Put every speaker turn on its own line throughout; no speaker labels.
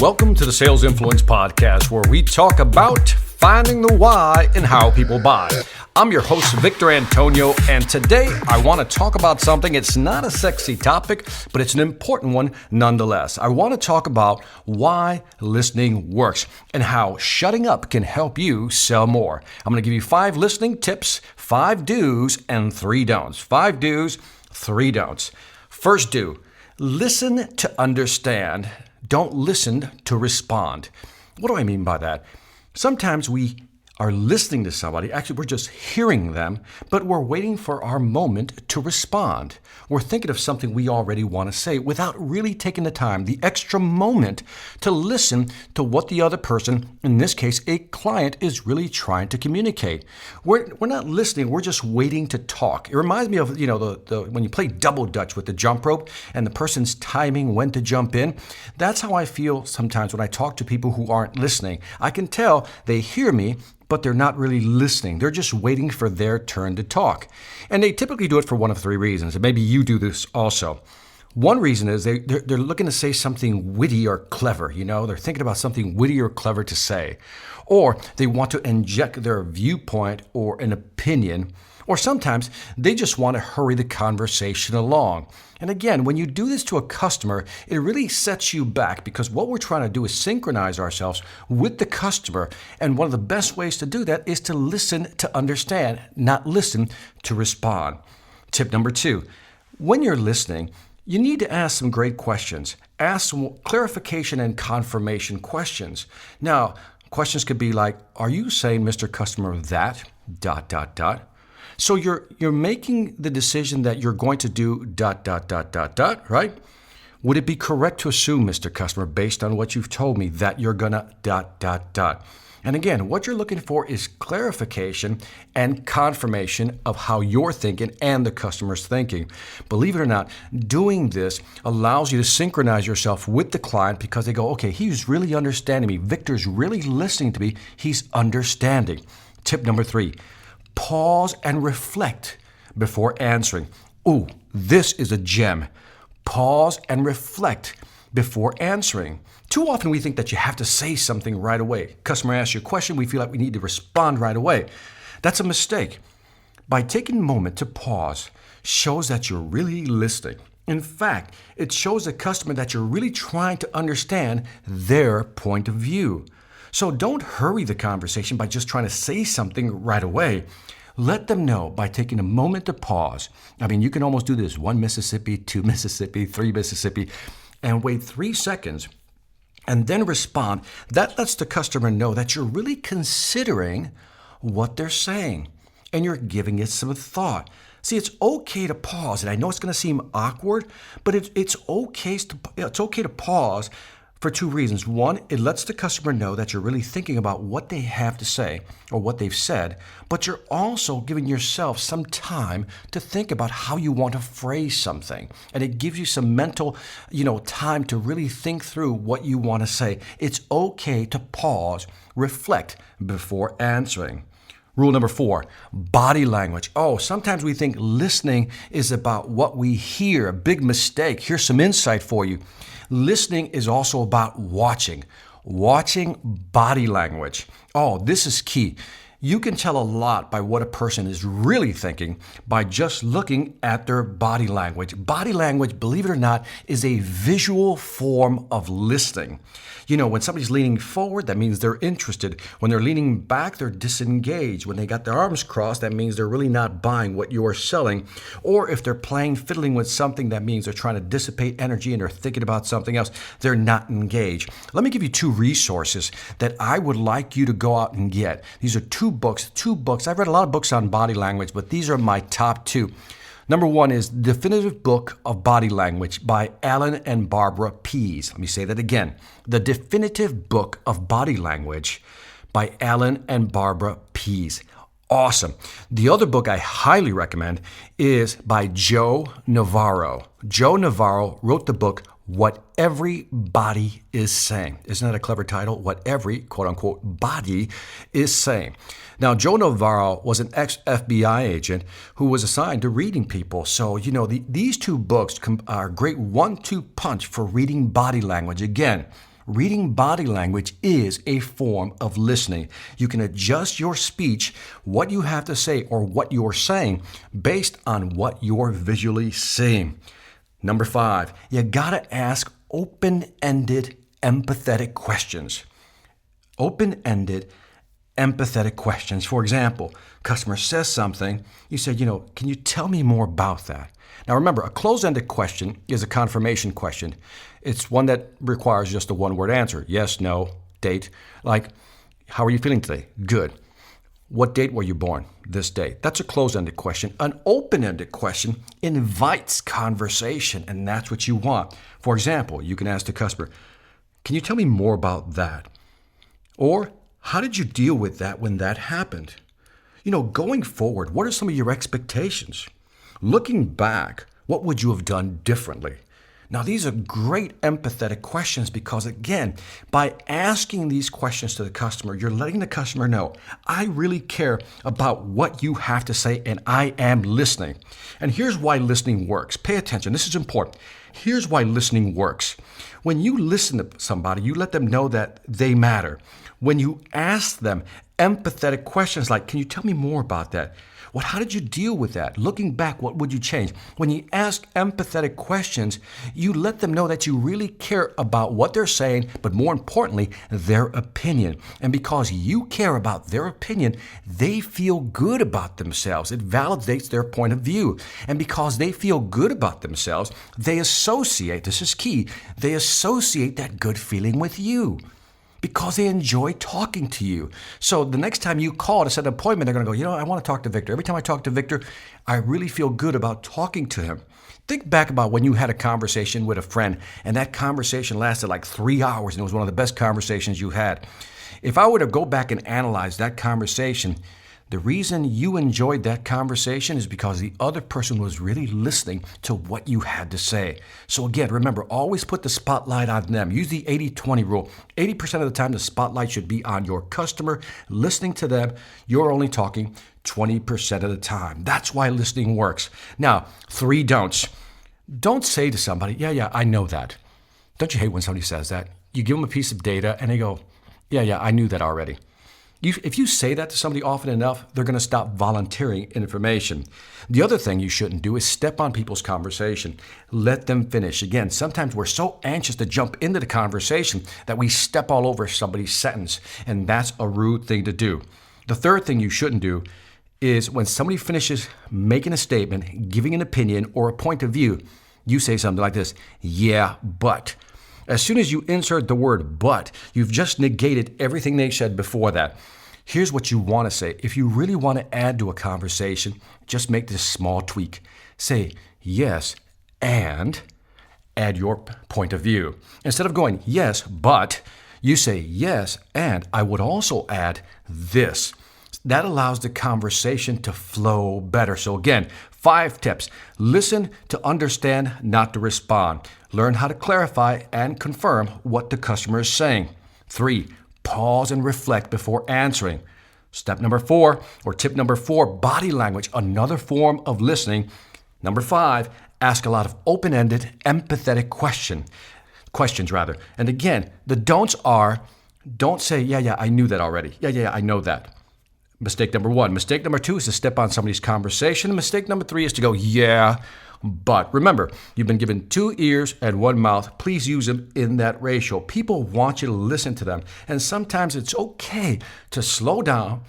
Welcome to the Sales Influence Podcast, where we talk about finding the why and how people buy. I'm your host, Victor Antonio, and today I want to talk about something. It's not a sexy topic, but it's an important one nonetheless. I want to talk about why listening works and how shutting up can help you sell more. I'm going to give you 5 listening tips, 5 do's, and 3 don'ts. 5 do's, 3 don'ts. First do, listen to understand. Don't listen to respond. What do I mean by that? Sometimes we are listening to somebody, actually we're just hearing them, but we're waiting for our moment to respond. We're thinking of something we already want to say without really taking the time, the extra moment to listen to what the other person, in this case a client, is really trying to communicate. We're not listening, we're just waiting to talk. It reminds me of, the when you play double dutch with the jump rope and the person's timing when to jump in. That's how I feel sometimes when I talk to people who aren't listening. I can tell they hear me, but they're not really listening. They're just waiting for their turn to talk. And they typically do it for one of 3 reasons. And maybe you do this also. One reason is they're looking to say something witty or clever. They're thinking about something witty or clever to say. Or they want to inject their viewpoint or an opinion. Or sometimes they just want to hurry the conversation along. And again, when you do this to a customer, it really sets you back because what we're trying to do is synchronize ourselves with the customer. And one of the best ways to do that is to listen to understand, not listen to respond. Tip number 2, when you're listening, you need to ask some great questions. Ask some clarification and confirmation questions. Now, questions could be like, are you saying, Mr. Customer, that, ... So you're making the decision that you're going to do ... right? Would it be correct to assume, Mr. Customer, based on what you've told me, that you're gonna ... And again, what you're looking for is clarification and confirmation of how you're thinking and the customer's thinking. Believe it or not, doing this allows you to synchronize yourself with the client because they go, okay, he's really understanding me. Victor's really listening to me. He's understanding. Tip number 3. Pause and reflect before answering. Ooh, this is a gem. Pause and reflect before answering. Too often we think that you have to say something right away. Customer asks you a question, we feel like we need to respond right away. That's a mistake. By taking a moment to pause shows that you're really listening. In fact, it shows the customer that you're really trying to understand their point of view. So don't hurry the conversation by just trying to say something right away. Let them know by taking a moment to pause. I mean, you can almost do this 1 Mississippi, 2 Mississippi, 3 Mississippi, and wait 3 seconds and then respond. That lets the customer know that you're really considering what they're saying and you're giving it some thought. See, it's okay to pause, and I know it's going to seem awkward, but it's okay to pause for 2 reasons. 1, it lets the customer know that you're really thinking about what they have to say or what they've said, but you're also giving yourself some time to think about how you want to phrase something. And it gives you some mental, time to really think through what you want to say. It's okay to pause, reflect before answering. Rule number 4, body language. Sometimes we think listening is about what we hear. A big mistake. Here's some insight for you. Listening is also about watching body language. This is key. You can tell a lot by what a person is really thinking by just looking at their body language. Body language, believe it or not, is a visual form of listening. When somebody's leaning forward, that means they're interested. When they're leaning back, they're disengaged. When they got their arms crossed, that means they're really not buying what you're selling. Or if they're fiddling with something, that means they're trying to dissipate energy and they're thinking about something else. They're not engaged. Let me give you 2 resources that I would like you to go out and get. These are 2 books. I've read a lot of books on body language, but these are my top 2. Number 1 is Definitive Book of Body Language by Alan and Barbara Pease. Let me say that again. The Definitive Book of Body Language by Alan and Barbara Pease. Awesome. The other book I highly recommend is by Joe Navarro. Joe Navarro wrote the book What Every Body is Saying. Isn't that a clever title? What every, quote unquote, body is saying. Now, Joe Navarro was an ex-FBI agent who was assigned to reading people. So, these 2 books are a great 1-2 punch for reading body language. Again, Reading body language is a form of listening. You can adjust your speech, what you have to say or what you're saying, based on what you're visually seeing. Number 5, you gotta ask open-ended, empathetic questions. Open-ended, empathetic questions. For example, customer says something, you say, can you tell me more about that? Now remember, a closed-ended question is a confirmation question. It's one that requires just a one-word answer. Yes, no, date. Like, how are you feeling today? Good. What date were you born? This date. That's a closed-ended question. An open-ended question invites conversation, and that's what you want. For example, you can ask the customer, can you tell me more about that? Or, how did you deal with that when that happened? Going forward, what are some of your expectations? Looking back, what would you have done differently? Now, these are great empathetic questions because, again, by asking these questions to the customer, you're letting the customer know, I really care about what you have to say and I am listening. And here's why listening works. Pay attention. This is important. Here's why listening works. When you listen to somebody, you let them know that they matter. When you ask them empathetic questions like, can you tell me more about that? How did you deal with that? Looking back, what would you change? When you ask empathetic questions, you let them know that you really care about what they're saying, but more importantly, their opinion. And because you care about their opinion, they feel good about themselves. It validates their point of view. And because they feel good about themselves, they associate, this is key, they associate that good feeling with you, because they enjoy talking to you. So the next time you call to set an appointment, they're going to go, I want to talk to Victor. Every time I talk to Victor, I really feel good about talking to him. Think back about when you had a conversation with a friend, and that conversation lasted like 3 hours, and it was one of the best conversations you had. If I were to go back and analyze that conversation, the reason you enjoyed that conversation is because the other person was really listening to what you had to say. So again, remember, always put the spotlight on them. Use the 80-20 rule. 80% of the time, the spotlight should be on your customer, listening to them. You're only talking 20% of the time. That's why listening works. Now, 3 don'ts. Don't say to somebody, yeah, I know that. Don't you hate when somebody says that? You give them a piece of data and they go, yeah, I knew that already. If you say that to somebody often enough, they're going to stop volunteering information. The other thing you shouldn't do is step on people's conversation. Let them finish. Again, sometimes we're so anxious to jump into the conversation that we step all over somebody's sentence, and that's a rude thing to do. The third thing you shouldn't do is when somebody finishes making a statement, giving an opinion or a point of view, you say something like this, yeah, but. As soon as you insert the word but, you've just negated everything they said before that. Here's what you want to say. If you really want to add to a conversation, just make this small tweak. Say, yes, and add your point of view. Instead of going, yes, but, you say, yes, and I would also add this. That allows the conversation to flow better. So again, 5 tips. Listen to understand, not to respond. Learn how to clarify and confirm what the customer is saying. 3, pause and reflect before answering. Step number 4, or tip number 4, body language, another form of listening. Number 5, ask a lot of open-ended, empathetic questions. And again, the don'ts are, don't say, yeah, I knew that already. Yeah, I know that. Mistake number 1. Mistake number 2 is to step on somebody's conversation. Mistake number 3 is to go, yeah, but. Remember, you've been given 2 ears and 1 mouth. Please use them in that ratio. People want you to listen to them. And sometimes it's okay to slow down,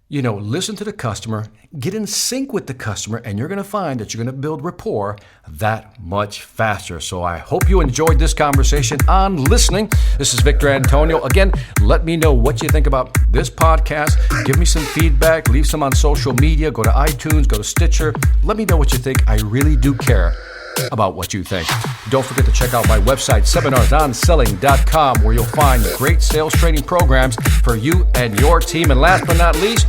listen to the customer, get in sync with the customer, and you're going to find that you're going to build rapport that much faster. So I hope you enjoyed this conversation on listening. This is Victor Antonio. Again, let me know what you think about this podcast. Give me some feedback. Leave some on social media. Go to iTunes. Go to Stitcher. Let me know what you think. I really do care about what you think. Don't forget to check out my website, seminarsonselling.com, where you'll find great sales training programs for you and your team. And last but not least,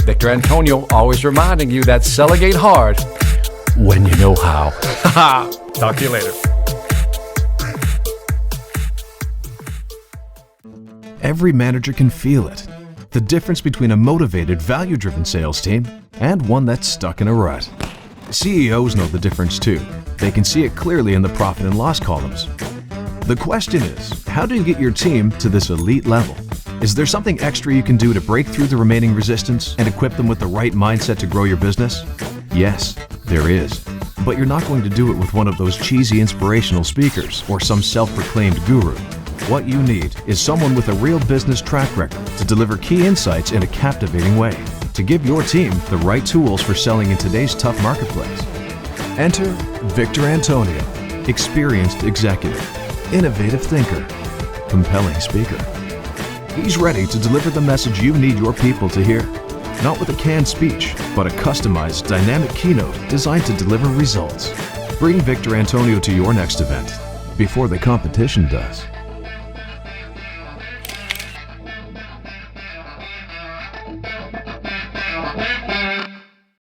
Victor Antonio, always reminding you that selling ain't hard when you know how. Talk to you later.
Every manager can feel it. The difference between a motivated, value-driven sales team and one that's stuck in a rut. CEOs know the difference too. They can see it clearly in the profit and loss columns. The question is, how do you get your team to this elite level? Is there something extra you can do to break through the remaining resistance and equip them with the right mindset to grow your business? Yes, there is. But you're not going to do it with one of those cheesy inspirational speakers or some self-proclaimed guru. What you need is someone with a real business track record to deliver key insights in a captivating way, to give your team the right tools for selling in today's tough marketplace. Enter Victor Antonio, experienced executive, innovative thinker, compelling speaker. He's ready to deliver the message you need your people to hear. Not with a canned speech, but a customized, dynamic keynote designed to deliver results. Bring Victor Antonio to your next event before the competition does.